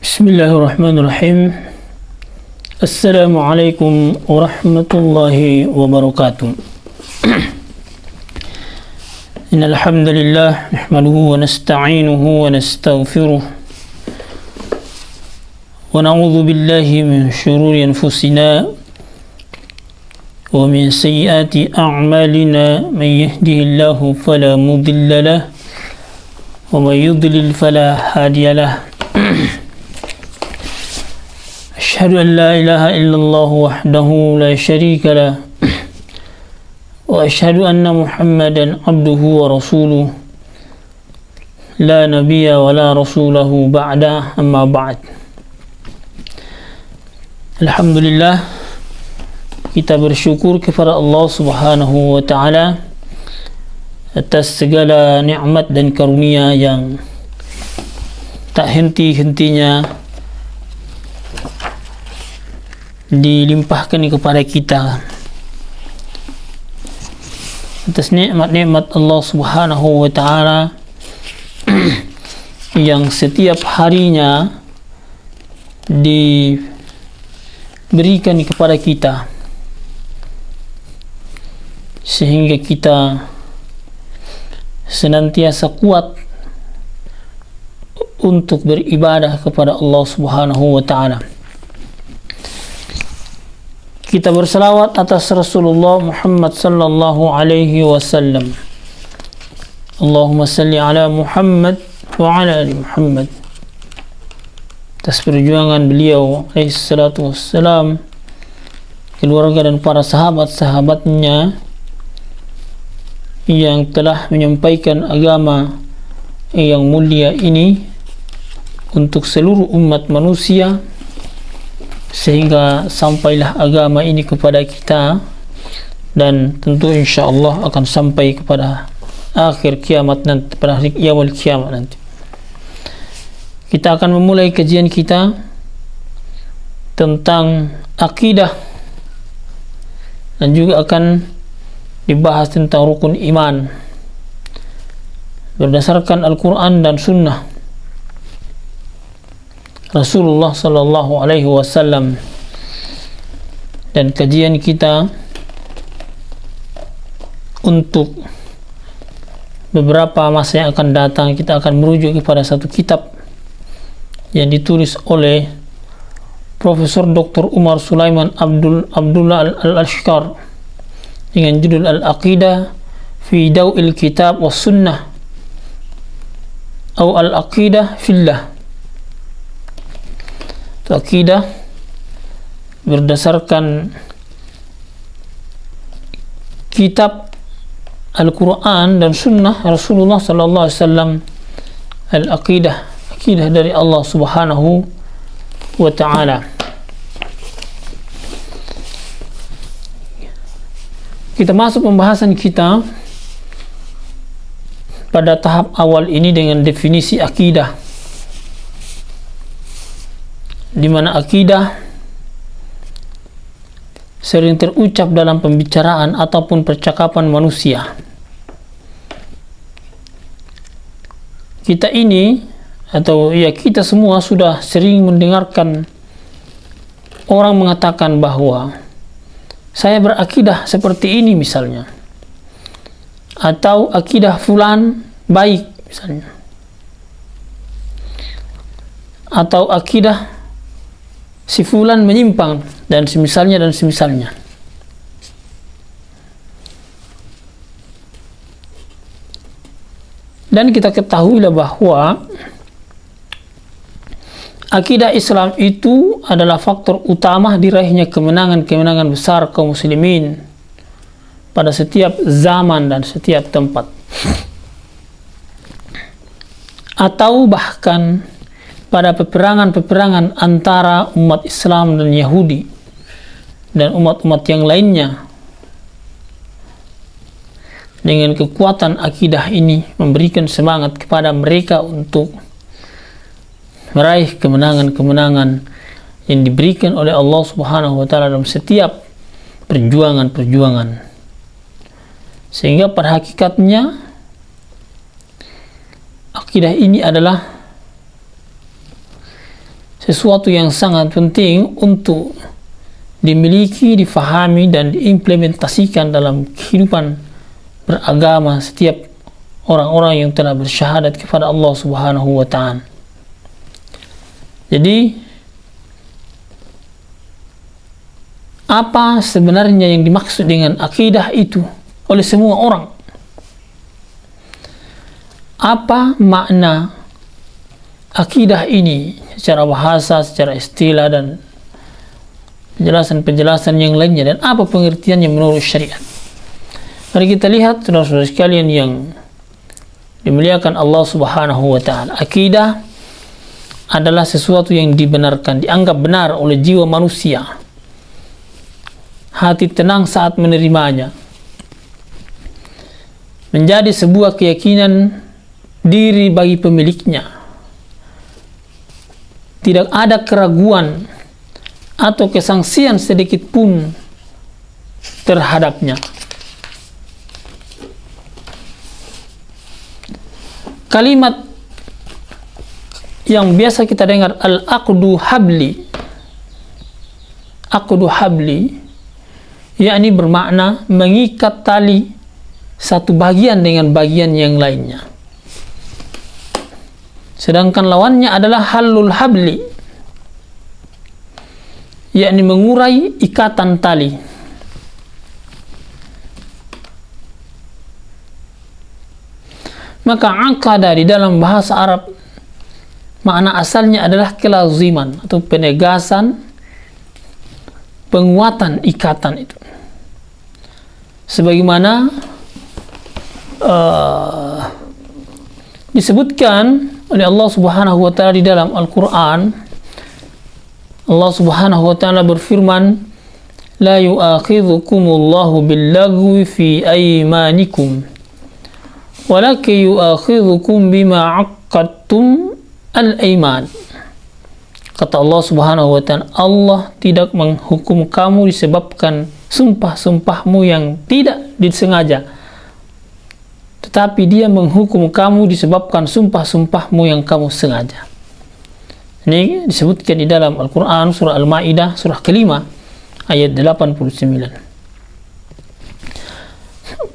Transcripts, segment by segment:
Bismillahirrahmanirrahim. Assalamualaikum warahmatullahi wabarakatuh. Innal hamdalillah nahmaduhu wa nasta'inuhu wa nastaghfiruh wa na'udzu billahi min shururi anfusina wa min sayyiati a'malina may yahdihillahu fala mudilla lahu wa may yudlil fala hadiya lahu. أشهد أن لا إله إلا الله وحده لا شريك له وأشهد أن محمدا عبده ورسوله لا نبي ولا رسوله بعده أما بعد. Alhamdulillah, kita bersyukur kepada Allah Subhanahu wa Ta'ala atas segala nikmat dan karunia yang tak henti-hentinya dilimpahkan kepada kita, atas nikmat-nikmat Allah Subhanahu wa Ta'ala yang setiap harinya diberikan kepada kita, sehingga kita senantiasa kuat untuk beribadah kepada Allah Subhanahu wa Ta'ala. Kita berselawat atas Rasulullah Muhammad sallallahu alaihi wasallam. Allahumma salli ala Muhammad wa ala ali Muhammad. Atas perjuangan beliau alaihi salatu wassalam, keluarga dan para sahabat-sahabatnya yang telah menyampaikan agama yang mulia ini untuk seluruh umat manusia, sehingga sampailah agama ini kepada kita, dan tentu insyaallah akan sampai kepada akhir kiamat nanti, pada hari yaumul kiamat nanti. Kita akan memulai kajian kita tentang akidah, dan juga akan dibahas tentang rukun iman berdasarkan Al-Quran dan Sunnah Rasulullah sallallahu alaihi wasallam. Dan kajian kita untuk beberapa masa yang akan datang, kita akan merujuk kepada satu kitab yang ditulis oleh Profesor Dr. Umar Sulaiman Abdullah Al-Ashqar dengan judul Al-Aqidah fi Daw'il Kitab was Sunnah atau Al-Aqidah fillah. Akidah berdasarkan kitab Al-Quran dan Sunnah Rasulullah sallallahu alaihi wasallam. Al-Aqidah, akidah dari Allah Subhanahu wa Ta'ala. Kita masuk pembahasan kita pada tahap awal ini dengan definisi akidah, di mana akidah sering terucap dalam pembicaraan ataupun percakapan manusia. Kita ini, atau ya kita semua sudah sering mendengarkan orang mengatakan bahwa saya berakidah seperti ini misalnya, atau akidah fulan baik misalnya, atau akidah si fulan menyimpang, dan semisalnya dan semisalnya. Dan kita ketahuilah bahwa akidah Islam itu adalah faktor utama diraihnya kemenangan-kemenangan besar kaum muslimin pada setiap zaman dan setiap tempat, atau bahkan pada peperangan-peperangan antara umat Islam dan Yahudi dan umat-umat yang lainnya. Dengan kekuatan akidah ini memberikan semangat kepada mereka untuk meraih kemenangan-kemenangan yang diberikan oleh Allah Subhanahu wa Ta'ala dalam setiap perjuangan-perjuangan. Sehingga pada hakikatnya akidah ini adalah sesuatu yang sangat penting untuk dimiliki, difahami, dan diimplementasikan dalam kehidupan beragama setiap orang-orang yang telah bersyahadat kepada Allah Subhanahu wa Ta'ala. Jadi, apa sebenarnya yang dimaksud dengan akidah itu oleh semua orang? Apa makna akidah ini secara bahasa, secara istilah, dan penjelasan-penjelasan yang lainnya, dan apa pengertiannya menurut syariat? Mari kita lihat, saudara-saudara sekalian yang dimuliakan Allah Subhanahu wa Ta'ala. Akidah adalah sesuatu yang dibenarkan, dianggap benar oleh jiwa manusia. Hati tenang saat menerimanya. Menjadi sebuah keyakinan diri bagi pemiliknya. Tidak ada keraguan atau kesangsian sedikit pun terhadapnya. Kalimat yang biasa kita dengar, al-aqdu habli, aqdu habli, yakni bermakna mengikat tali satu bagian dengan bagian yang lainnya. Sedangkan lawannya adalah halul habli, yakni mengurai ikatan tali. Maka aqada di dalam bahasa Arab makna asalnya adalah kelaziman atau penegasan, penguatan ikatan itu. Sebagaimana disebutkan oleh Allah Subhanahu wa Ta'ala di dalam Al-Quran. Allah Subhanahu wa Ta'ala berfirman, la yu'akhidhukumullahu billagwi fi aymanikum walakin yu'akhidhukum bima aqadtum al-ayman. Kata Allah Subhanahu wa Ta'ala, Allah tidak menghukum kamu disebabkan sumpah-sumpahmu yang tidak disengaja, tetapi Dia menghukum kamu disebabkan sumpah-sumpahmu yang kamu sengaja. Ini disebutkan di dalam Al-Quran, surah Al-Ma'idah, surah kelima, ayat 89.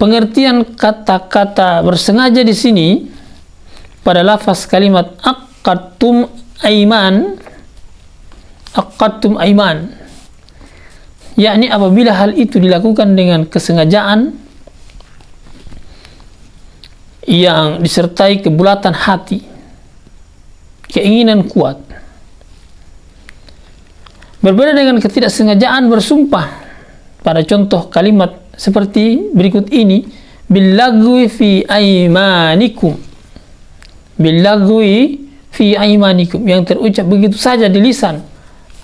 Pengertian kata-kata bersengaja di sini pada lafaz kalimat aqadtum aiman, yakni apabila hal itu dilakukan dengan kesengajaan yang disertai kebulatan hati, keinginan kuat. Berbeda dengan ketidaksengajaan bersumpah pada contoh kalimat seperti berikut ini, billagwi fi aymanikum, billagwi fi aymanikum, yang terucap begitu saja di lisan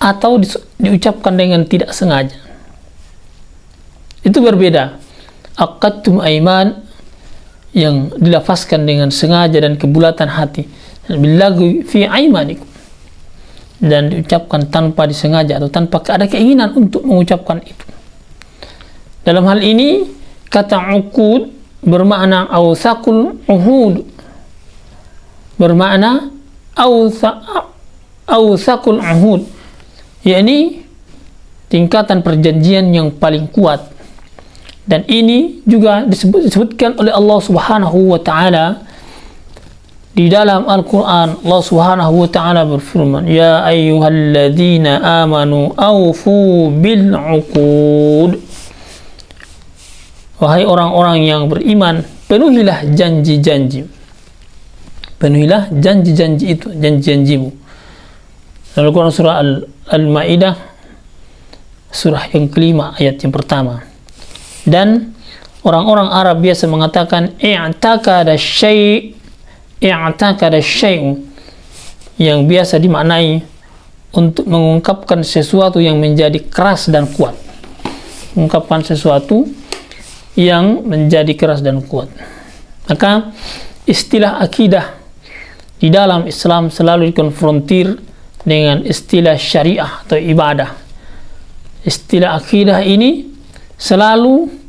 atau diucapkan dengan tidak sengaja. Itu berbeda. Aqadtum ayman yang dilafazkan dengan sengaja dan kebulatan hati, billagwi fi aymanikum, dan diucapkan tanpa disengaja atau tanpa ada keinginan untuk mengucapkan itu. Dalam hal ini kata uqud bermakna awsaqul uhud, bermakna awsaqul uhud, yakni tingkatan perjanjian yang paling kuat. Dan ini juga disebutkan oleh Allah Subhanahu wa Ta'ala di dalam Al-Quran. Allah Subhanahu wa Ta'ala berfirman, ya ayyuhalladzina amanu awfu bil uqud, wahai orang-orang yang beriman, penuhilah janji-janji, penuhilah janji-janji itu, janji-janjimu. Dalam Al-Quran surah Al-Ma'idah, surah yang kelima, ayat yang pertama. Dan orang-orang Arab biasa mengatakan i'takada syai'u, yang biasa dimaknai untuk mengungkapkan sesuatu yang menjadi keras dan kuat, mengungkapkan sesuatu yang menjadi keras dan kuat. Maka istilah akidah di dalam Islam selalu dikonfrontir dengan istilah syariah atau ibadah. Istilah akidah ini selalu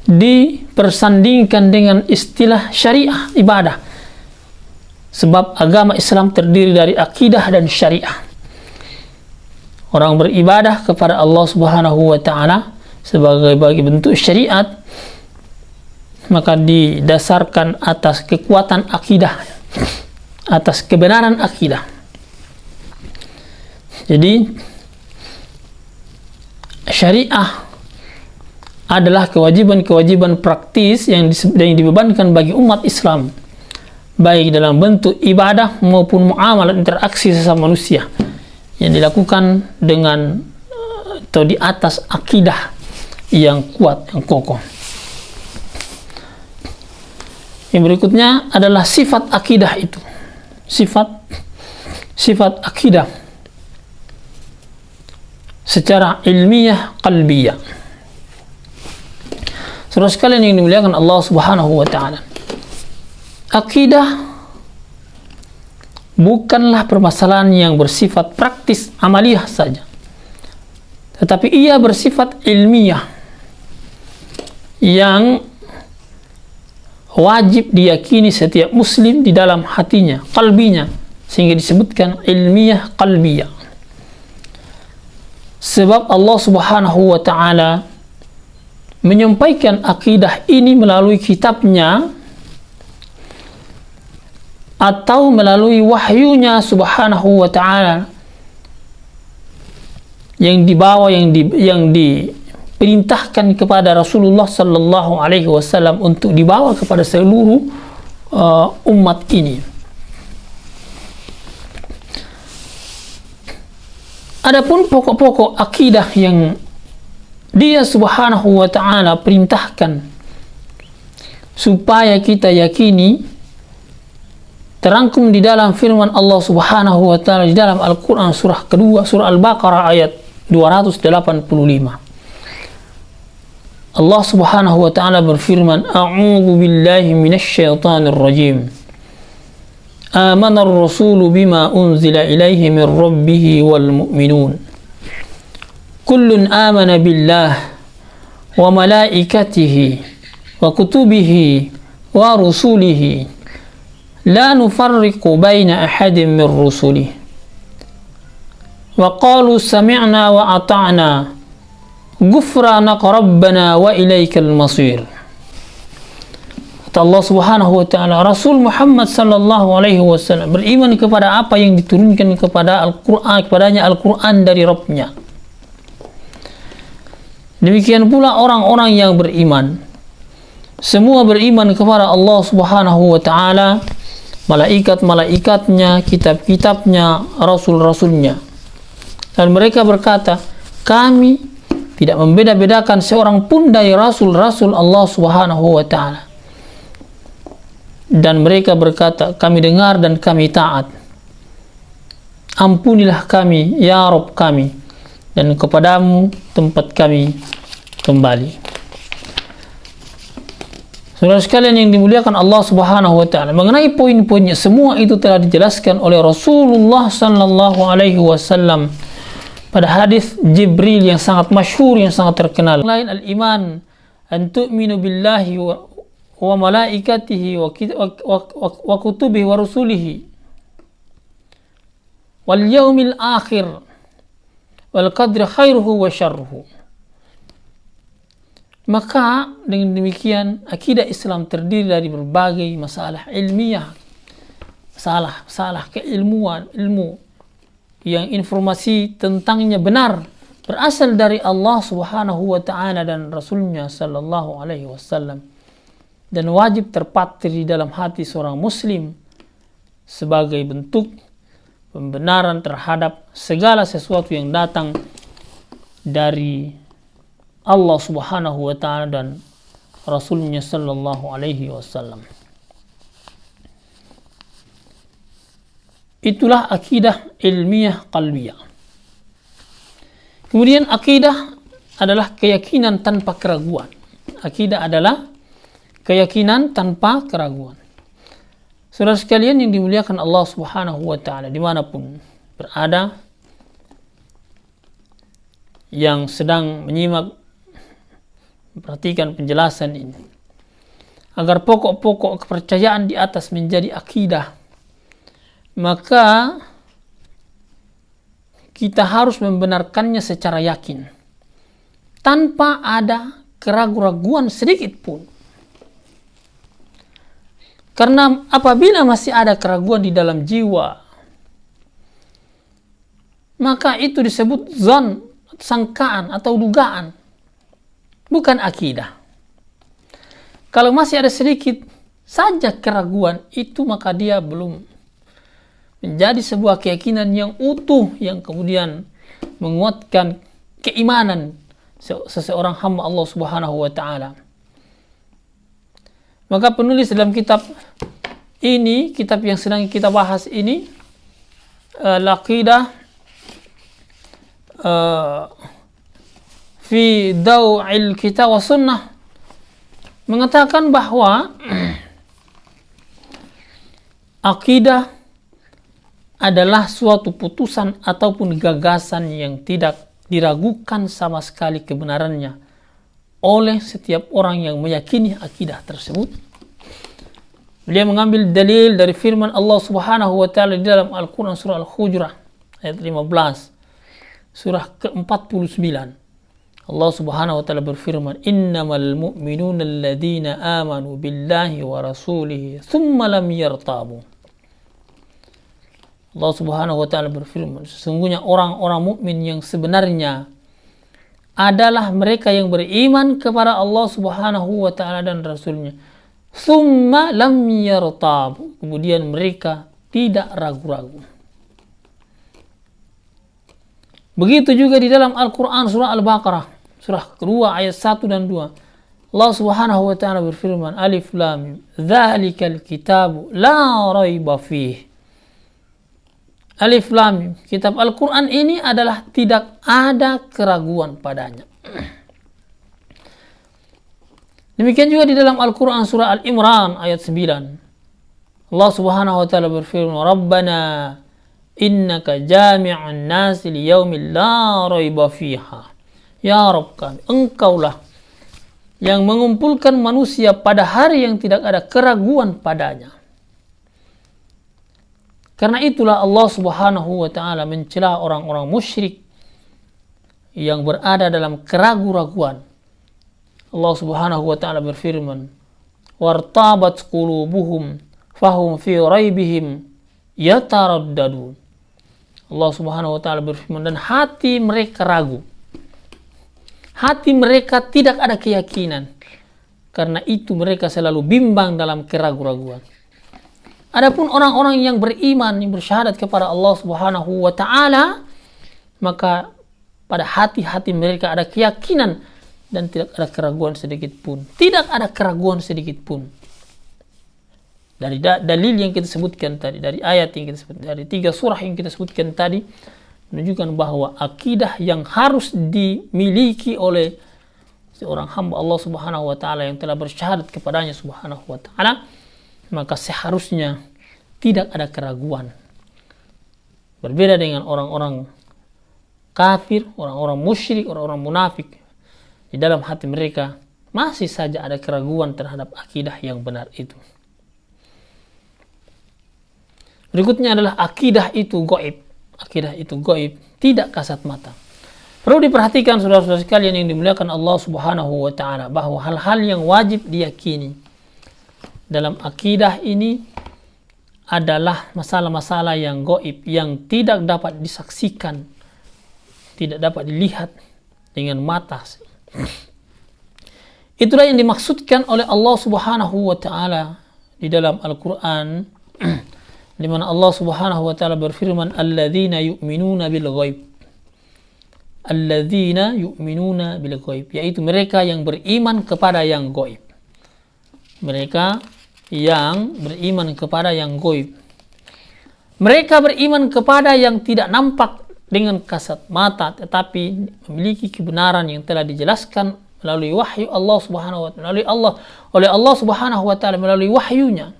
dipersandingkan dengan istilah syariah ibadah. Sebab agama Islam terdiri dari akidah dan syariah. Orang beribadah kepada Allah Subhanahu wa taala sebagai bentuk syariat, maka didasarkan atas kekuatan akidah, atas kebenaran akidah. Jadi syariah adalah kewajiban-kewajiban praktis yang dibebankan bagi umat Islam, baik dalam bentuk ibadah maupun muamalah interaksi sesama manusia yang dilakukan dengan atau di atas akidah yang kuat, yang kokoh. Yang berikutnya adalah sifat akidah itu. Sifat akidah secara ilmiah qalbiyah. Saudara sekalian yang dimuliakan Allah Subhanahu wa taala, akidah bukanlah permasalahan yang bersifat praktis amaliyah saja, tetapi ia bersifat ilmiah yang wajib diyakini setiap muslim di dalam hatinya, qalbinya, sehingga disebutkan ilmiah qalbiyah. Sebab Allah Subhanahu wa taala menyampaikan akidah ini melalui kitabnya atau melalui wahyunya Subhanahu wa taala yang dibawa, yang diperintahkan kepada Rasulullah sallallahu alaihi wasallam untuk dibawa kepada seluruh umat ini. Adapun pokok-pokok akidah yang Dia Subhanahu wa taala perintahkan supaya kita yakini, terangkum di dalam firman Allah Subhanahu wa taala di dalam Al-Qur'an surah kedua, surah Al-Baqarah ayat 285. Allah Subhanahu wa taala berfirman, "A'udzu billahi minasy syaithanir rajim. Amana ar-rasulu bima unzila ilaihi min rabbih wal mu'minun. Kullun amana billah wa malaikatihi wa kutubihi wa rusulihi la nufarriqu baina ahadin min rusulihi wa qalu sami'na wa ata'na ghufranaka rabbana wa ilaikal masir." Kata Allah Subhanahu wa taala, Rasul Muhammad sallallahu alaihi wasallam beriman kepada apa yang diturunkan kepada Al-Qur'an, kepadanya Al-Qur'an dari Rabb-nya. Demikian pula orang-orang yang beriman, semua beriman kepada Allah Subhanahu wa taala, malaikat-malaikatnya, kitab-kitabnya, rasul-rasulnya. Dan mereka berkata, kami tidak membeda-bedakan seorang pun dari rasul-rasul Allah Subhanahu wa taala. Dan mereka berkata, kami dengar dan kami taat. Ampunilah kami ya Rabb kami, dan kepadamu tempat kami kembali. Saudara sekalian yang dimuliakan Allah Subhanahu wa taala, mengenai poin-poinnya semua itu telah dijelaskan oleh Rasulullah sallallahu alaihi wasallam pada hadis Jibril yang sangat masyhur, yang sangat terkenal. Lain al-iman an tu'minu billahi wa malaikatihi wa kutubihi wa rusulihi wal yaumil akhir wal qadri khairuhu wa syarruhu. Maka dengan demikian akidah Islam terdiri dari berbagai masalah ilmiah, masalah keilmuan, ilmu yang informasi tentangnya benar berasal dari Allah Subhanahu wa taala dan Rasulnya sallallahu alaihi wasallam, dan wajib terpatri di dalam hati seorang muslim sebagai bentuk pembenaran terhadap segala sesuatu yang datang dari Allah Subhanahu wa taala dan Rasulnya sallallahu alaihi wasallam. Itulah akidah ilmiah qalbiyah. Kemudian akidah adalah keyakinan tanpa keraguan. Akidah adalah keyakinan tanpa keraguan. Saudara sekalian yang dimuliakan Allah Subhanahu wa taala, dimanapun berada, yang sedang menyimak Perhatikan penjelasan ini. Agar pokok-pokok kepercayaan di atas menjadi akidah, maka kita harus membenarkannya secara yakin, tanpa ada keraguan-raguan sedikit pun. Karena apabila masih ada keraguan di dalam jiwa, maka itu disebut zon, sangkaan atau dugaan, bukan akidah. Kalau masih ada sedikit saja keraguan itu, maka dia belum menjadi sebuah keyakinan yang utuh, yang kemudian menguatkan keimanan seseorang hamba Allah Subhanahu wa ta'ala. Maka penulis dalam kitab ini, kitab yang sedang kita bahas ini, Al-Aqidah fi Daw'il Kitab wa Sunnah, mengatakan bahwa akidah adalah suatu putusan ataupun gagasan yang tidak diragukan sama sekali kebenarannya oleh setiap orang yang meyakini akidah tersebut. Beliau mengambil dalil dari firman Allah Subhanahu wa ta'ala di dalam Al-Quran surah Al-Hujurat ayat 15, surah ke-49. Allah Subhanahu wa ta'ala berfirman, innamal mu'minuna alladhina amanu billahi wa rasulihi thumma lam yartabu. Allah Subhanahu wa ta'ala berfirman, sesungguhnya orang-orang mukmin yang sebenarnya adalah mereka yang beriman kepada Allah Subhanahu wa ta'ala dan Rasulnya. Thumma lam yartabu, kemudian mereka tidak ragu-ragu. Begitu juga di dalam Al-Quran surah Al-Baqarah, surah kedua ayat 1 dan 2. Allah Subhanahu wa ta'ala berfirman, Alif Lam Mim, dzalikal kitabu la raiba fih. Alif Lam Mim, kitab Al-Quran ini adalah tidak ada keraguan padanya. Demikian juga di dalam Al-Quran surah Al-Imran ayat 9. Allah Subhanahu wa ta'ala berfirman, Rabbana innaka jami'an nasi liyaumin la raiba fiha. Ya Rabb kami, engkaulah yang mengumpulkan manusia pada hari yang tidak ada keraguan padanya. Karena itulah Allah Subhanahu wa ta'ala mencela orang-orang musyrik yang berada dalam keraguan-raguan. Allah Subhanahu wa ta'ala berfirman, wartabat qulubuhum fahum fi raibihim yataraddadun. Allah Subhanahu wa ta'ala berfirman, dan hati mereka ragu. Hati mereka tidak ada keyakinan. Karena itu mereka selalu bimbang dalam keraguan-raguan. Adapun orang-orang yang beriman, yang bersyahadat kepada Allah Subhanahu wa ta'ala, maka pada hati-hati mereka ada keyakinan dan tidak ada keraguan sedikit pun. Tidak ada keraguan sedikit pun. Dari dalil yang kita sebutkan tadi, dari ayat yang kita sebutkan, dari 3 surah yang kita sebutkan tadi, menunjukkan bahwa akidah yang harus dimiliki oleh seorang hamba Allah Subhanahu wa ta'ala yang telah bersyahadat kepadanya Subhanahu wa ta'ala, maka seharusnya tidak ada keraguan. Berbeda dengan orang-orang kafir, orang-orang musyrik, orang-orang munafik. Di dalam hati mereka masih saja ada keraguan terhadap akidah yang benar itu. Berikutnya adalah akidah itu gaib. Akidah itu gaib, tidak kasat mata. Perlu diperhatikan saudara-saudara sekalian yang dimuliakan Allah Subhanahu wa ta'ala, bahwa hal-hal yang wajib diyakini dalam akidah ini adalah masalah-masalah yang gaib, yang tidak dapat disaksikan, tidak dapat dilihat dengan mata. Itulah yang dimaksudkan oleh Allah Subhanahu wa ta'ala di dalam Al-Quran, di mana Allah Subhanahu wa ta'ala berfirman, alladzina yu'minuna bil ghaib. Alladzina yu'minuna bil ghaib, yaitu mereka yang beriman kepada yang gaib. Mereka yang beriman kepada yang gaib. Mereka beriman kepada yang tidak nampak dengan kasat mata, tetapi memiliki kebenaran yang telah dijelaskan melalui wahyu Allah Subhanahu wa ta'ala, oleh Allah Subhanahu wa ta'ala melalui wahyunya.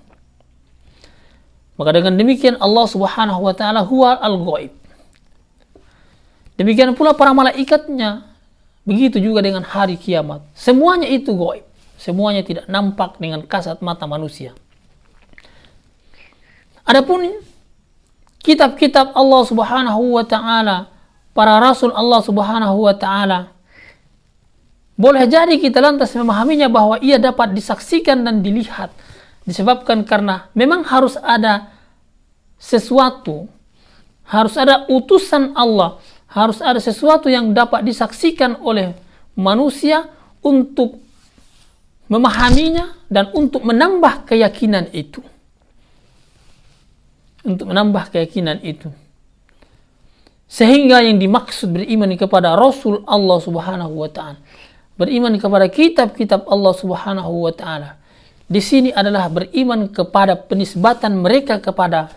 Maka dengan demikian Allah Subhanahu wa ta'ala huwa al-ghaib. Demikian pula para malaikatnya Begitu juga dengan hari kiamat. Semuanya itu gaib. Semuanya tidak nampak dengan kasat mata manusia. Adapun kitab-kitab Allah Subhanahu wa taala, para rasul Allah Subhanahu wa taala, boleh jadi kita lantas memahaminya bahwa ia dapat disaksikan dan dilihat. Disebabkan karena memang harus ada sesuatu, harus ada utusan Allah, harus ada sesuatu yang dapat disaksikan oleh manusia untuk memahaminya dan untuk menambah keyakinan itu. Untuk menambah keyakinan itu. Sehingga yang dimaksud beriman kepada Rasul Allah Subhanahu wa taala, beriman kepada kitab-kitab Allah Subhanahu wa taala, di sini adalah beriman kepada penisbatan mereka kepada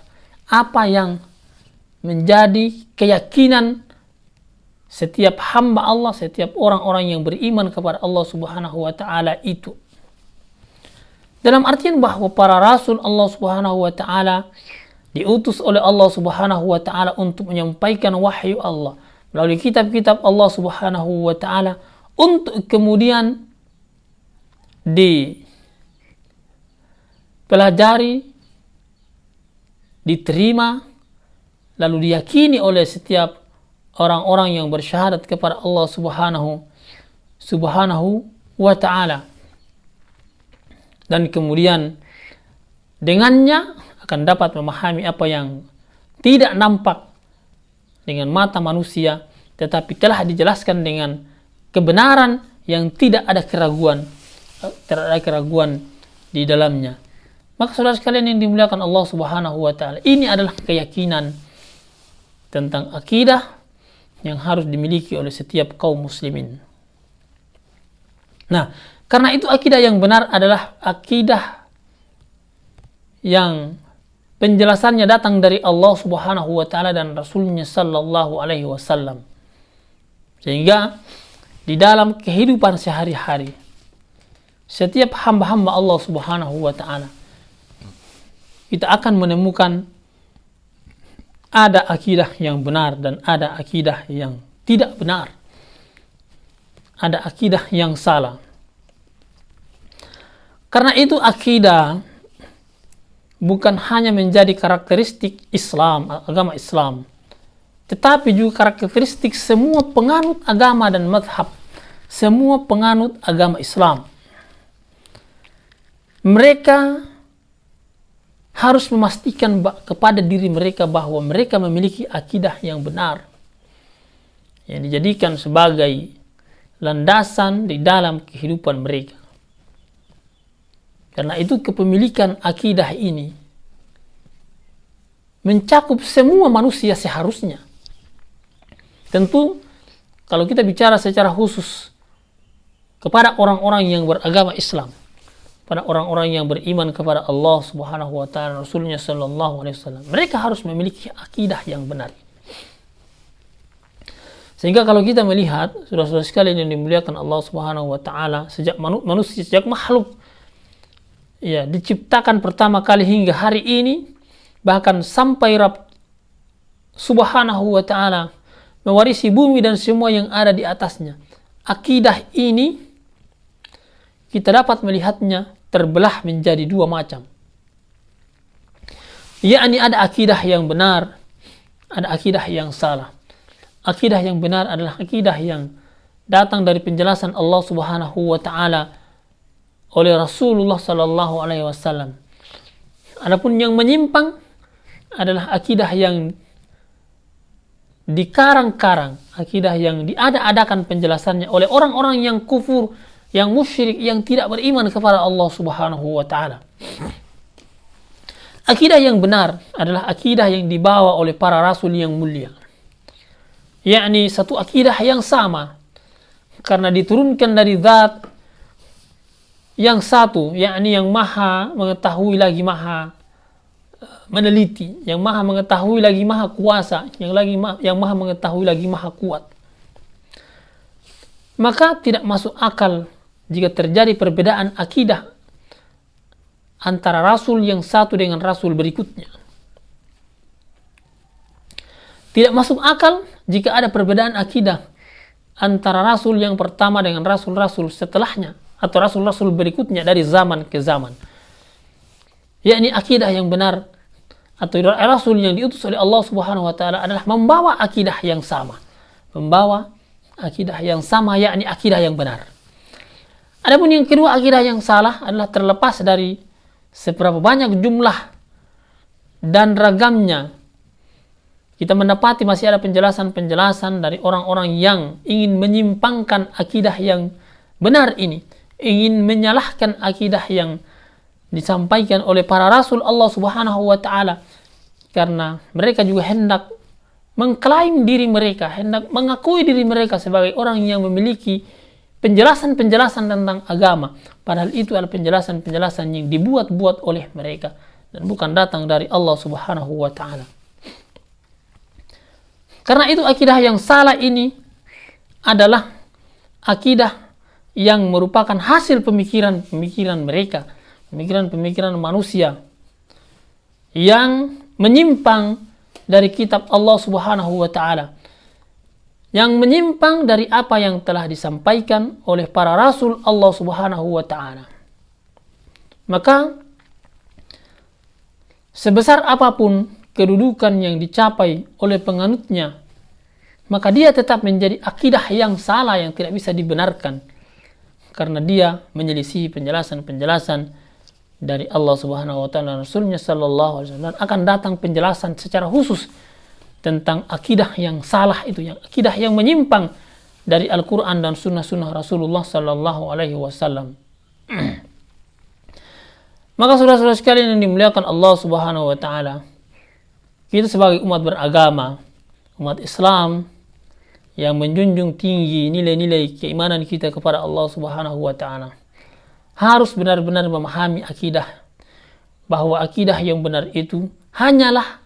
apa yang menjadi keyakinan setiap hamba Allah, setiap orang-orang yang beriman kepada Allah Subhanahu wa taala itu. Dalam artian bahwa para rasul Allah Subhanahu wa taala diutus oleh Allah Subhanahu wa taala untuk menyampaikan wahyu Allah melalui kitab-kitab Allah Subhanahu wa taala, untuk kemudian dipelajari, diterima, lalu diyakini oleh setiap orang-orang yang bersyahadat kepada Allah Subhanahu wa taala. Dan kemudian dengannya akan dapat memahami apa yang tidak nampak dengan mata manusia, tetapi telah dijelaskan dengan kebenaran yang tidak ada keraguan di dalamnya. Maka saudara sekalian yang dimuliakan Allah Subhanahu wa taala, ini adalah keyakinan tentang akidah yang harus dimiliki oleh setiap kaum muslimin. Nah, karena itu akidah yang benar adalah akidah yang penjelasannya datang dari Allah Subhanahu wa taala dan Rasulnya sallallahu alaihi wasallam. Sehingga di dalam kehidupan sehari-hari setiap hamba-hamba Allah Subhanahu wa taala, kita akan menemukan ada akidah yang benar dan ada akidah yang tidak benar. Ada akidah yang salah. Karena itu akidah bukan hanya menjadi karakteristik Islam, agama Islam, tetapi juga karakteristik semua penganut agama dan mazhab, semua penganut agama Islam. Mereka harus memastikan kepada diri mereka bahwa mereka memiliki akidah yang benar, yang dijadikan sebagai landasan di dalam kehidupan mereka. Karena itu kepemilikan akidah ini mencakup semua manusia seharusnya. Tentu kalau kita bicara secara khusus kepada orang-orang yang beragama Islam, pada orang-orang yang beriman kepada Allah Subhanahu wa taala, Rasulnya sallallahu alaihi wasallam, mereka harus memiliki akidah yang benar. Sehingga kalau kita melihat saudara-saudara sekalian yang dimuliakan Allah Subhanahu wa taala, sejak manusia, sejak makhluk diciptakan pertama kali hingga hari ini, bahkan sampai Rabb Subhanahu wa taala mewarisi bumi dan semua yang ada di atasnya, akidah ini kita dapat melihatnya terbelah menjadi dua macam. Yakni ada akidah yang benar, ada akidah yang salah. Akidah yang benar adalah akidah yang datang dari penjelasan Allah Subhanahu wa taala oleh Rasulullah sallallahu alaihi wasallam. Adapun yang menyimpang adalah akidah yang dikarang-karang, akidah yang diada-adakan penjelasannya oleh orang-orang yang kufur, yang musyrik, yang tidak beriman kepada Allah Subhanahu wa taala. Akidah yang benar adalah akidah yang dibawa oleh para rasul yang mulia. Yakni satu akidah yang sama karena diturunkan dari zat yang satu, yakni yang maha mengetahui lagi maha meneliti, yang maha mengetahui lagi maha kuasa, yang maha mengetahui lagi maha kuat. Maka tidak masuk akal jika terjadi perbedaan akidah antara rasul yang satu dengan rasul berikutnya. Tidak masuk akal jika ada perbedaan akidah antara rasul yang pertama dengan rasul-rasul setelahnya atau rasul-rasul berikutnya dari zaman ke zaman. Yakni akidah yang benar atau rasul yang diutus oleh Allah Subhanahu wa taala adalah membawa akidah yang sama. Membawa akidah yang sama, yakni akidah yang benar. Adapun yang kedua, akidah yang salah adalah terlepas dari seberapa banyak jumlah dan ragamnya. Kita mendapati masih ada penjelasan-penjelasan dari orang-orang yang ingin menyimpangkan akidah yang benar ini, ingin menyalahkan akidah yang disampaikan oleh para rasul Allah Subhanahu wa taala, karena mereka juga hendak mengklaim diri mereka, hendak mengakui diri mereka sebagai orang yang memiliki penjelasan-penjelasan tentang agama, padahal itu adalah penjelasan-penjelasan yang dibuat-buat oleh mereka dan bukan datang dari Allah Subhanahu wa taala. Karena itu akidah yang salah ini adalah akidah yang merupakan hasil pemikiran-pemikiran mereka, pemikiran-pemikiran manusia yang menyimpang dari kitab Allah Subhanahu wa taala, yang menyimpang dari apa yang telah disampaikan oleh para rasul Allah Subhanahu wa taala. Maka sebesar apapun kedudukan yang dicapai oleh penganutnya, maka dia tetap menjadi akidah yang salah yang tidak bisa dibenarkan, karena dia menyelisih penjelasan-penjelasan dari Allah Subhanahu wa taala dan Rasulnya sallallahu alaihi wasallam. Akan datang penjelasan secara khusus tentang akidah yang salah itu, yang akidah yang menyimpang dari Al-Quran dan sunnah-sunnah Rasulullah sallallahu alaihi wasallam. Maka saudara-saudara sekalian yang dimuliakan Allah Subhanahu wa taala, kita sebagai umat beragama, umat Islam yang menjunjung tinggi nilai-nilai keimanan kita kepada Allah Subhanahu wa taala, harus benar-benar memahami akidah, bahwa akidah yang benar itu hanyalah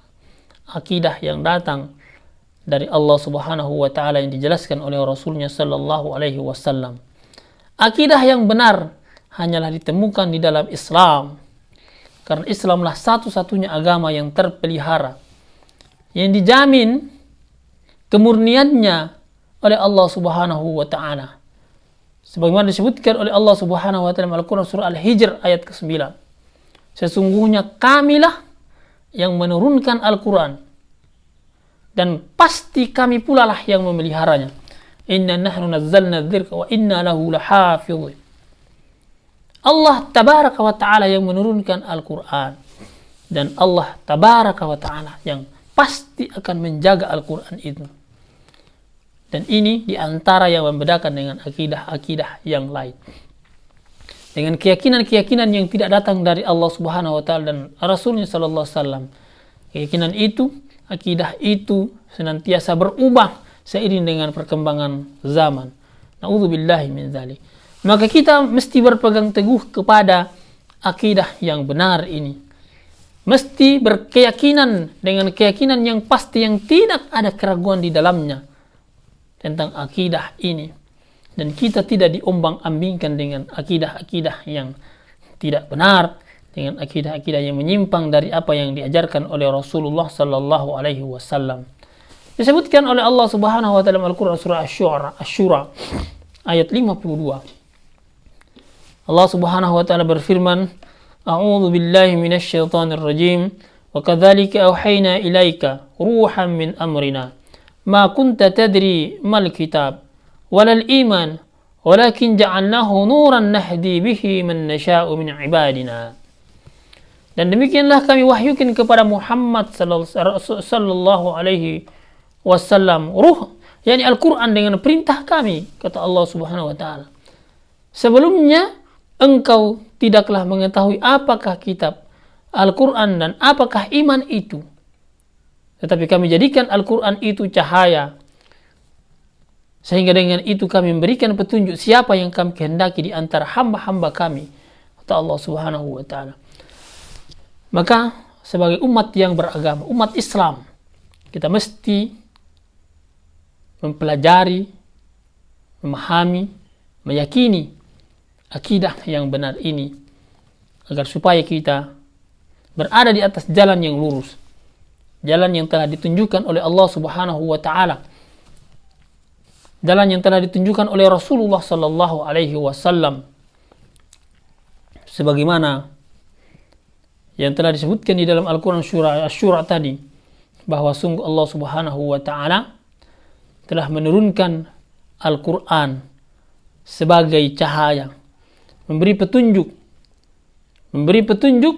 akidah yang datang dari Allah Subhanahu wa taala yang dijelaskan oleh Rasulnya sallallahu alaihi wasallam. Akidah yang benar hanyalah ditemukan di dalam Islam, karena Islamlah satu-satunya agama yang terpelihara, yang dijamin kemurniannya oleh Allah Subhanahu wa taala. Sebagaimana disebutkan oleh Allah Subhanahu wa taala dalam Al-Qur'an surah Al-Hijr ayat ke-9. Sesungguhnya kamilah yang menurunkan Al-Qur'an dan pasti kami pula lah yang memeliharanya. Inna nahnu nazzalna dzikra wa inna lahu lahafizun. Allah tabaraka wa taala yang menurunkan Al-Qur'an dan Allah tabaraka wa taala yang pasti akan menjaga Al-Quran itu. Dan ini diantara yang membedakan dengan akidah-akidah yang lain, dengan keyakinan-keyakinan yang tidak datang dari Allah Subhanahu wa taala dan Rasulnya sallallahu alaihi wasallam. Keyakinan itu, akidah itu senantiasa berubah seiring dengan perkembangan zaman. Na'udzubillahi min dzalik. Maka kita mesti berpegang teguh kepada akidah yang benar ini. Mesti berkeyakinan dengan keyakinan yang pasti, yang tidak ada keraguan di dalamnya tentang akidah ini. Dan kita tidak diombang-ambingkan dengan akidah-akidah yang tidak benar, dengan akidah-akidah yang menyimpang dari apa yang diajarkan oleh Rasulullah sallallahu alaihi wasallam. Disebutkan oleh Allah Subhanahu wa taala dalam Al-Qur'an surah Asy-Syura ayat 52. Allah Subhanahu wa taala berfirman, A'udzu billahi minasy syaithanir rajim. Wa kadzalika auhayna ilaika ruhan min amrina ma kunta tadri mal kitab walal iman walakin ja'alnahu nuran nahdi bihi man nasha'u min ibadina. Dan demikianlah kami wahyukan kepada Muhammad sallallahu alaihi wasallam ruh, yakni Al-Qur'an, dengan perintah kami, kata Allah Subhanahu wa taala. Sebelumnya engkau tidaklah mengetahui apakah kitab Al-Quran dan apakah iman itu. Tetapi kami jadikan Al-Quran itu cahaya, sehingga dengan itu kami memberikan petunjuk siapa yang kami kehendaki di antara hamba-hamba kami, kata Allah Subhanahu wa taala. Maka sebagai umat yang beragama, umat Islam, kita mesti mempelajari, memahami, meyakini akidah yang benar ini, agar supaya kita berada di atas jalan yang lurus, jalan yang telah ditunjukkan oleh Allah Subhanahu wa taala, jalan yang telah ditunjukkan oleh Rasulullah sallallahu alaihi wasallam, sebagaimana yang telah disebutkan di dalam Al-Quran surah Asy-Syura tadi, bahwa sungguh Allah Subhanahu wa taala telah menurunkan Al-Quran sebagai cahaya, memberi petunjuk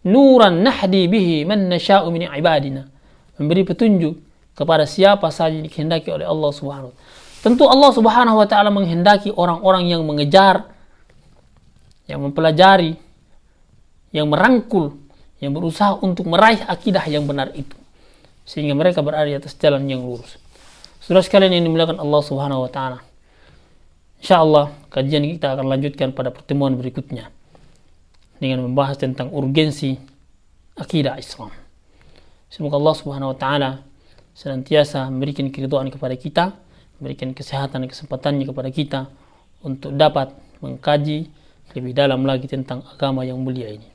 nuran nahdi bihi man nasha'u min ibadina, memberi petunjuk kepada siapa saja yang dikehendaki oleh Allah Subhanahu wa taala. Tentu Allah Subhanahu wa taala menghendaki orang-orang yang mengejar, yang mempelajari, yang merangkul, yang berusaha untuk meraih akidah yang benar itu, sehingga mereka berada di atas jalan yang lurus. Saudara sekalian yang dimuliakan Allah Subhanahu wa taala, insyaallah kajian kita akan lanjutkan pada pertemuan berikutnya dengan membahas tentang urgensi akidah Islam. Semoga Allah Subhanahu wa taala senantiasa memberikan keridhaan kepada kita, memberikan kesehatan dan kesempatannya kepada kita untuk dapat mengkaji lebih dalam lagi tentang agama yang mulia ini.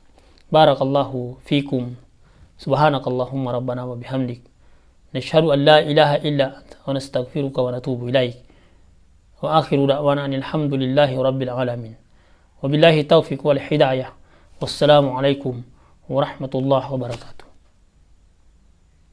Barakallahu fikum. Subhanakallahumma rabbana wa bihamdik. Nashhadu an la ilaha illa anta wa nastaghfiruka wa natubu ilaik. Wa akhiru da'wana alhamdulillahi rabbil alamin. Wabillahi taufiq wal hidayah. Wassalamu alaikum warahmatullahi wabarakatuh.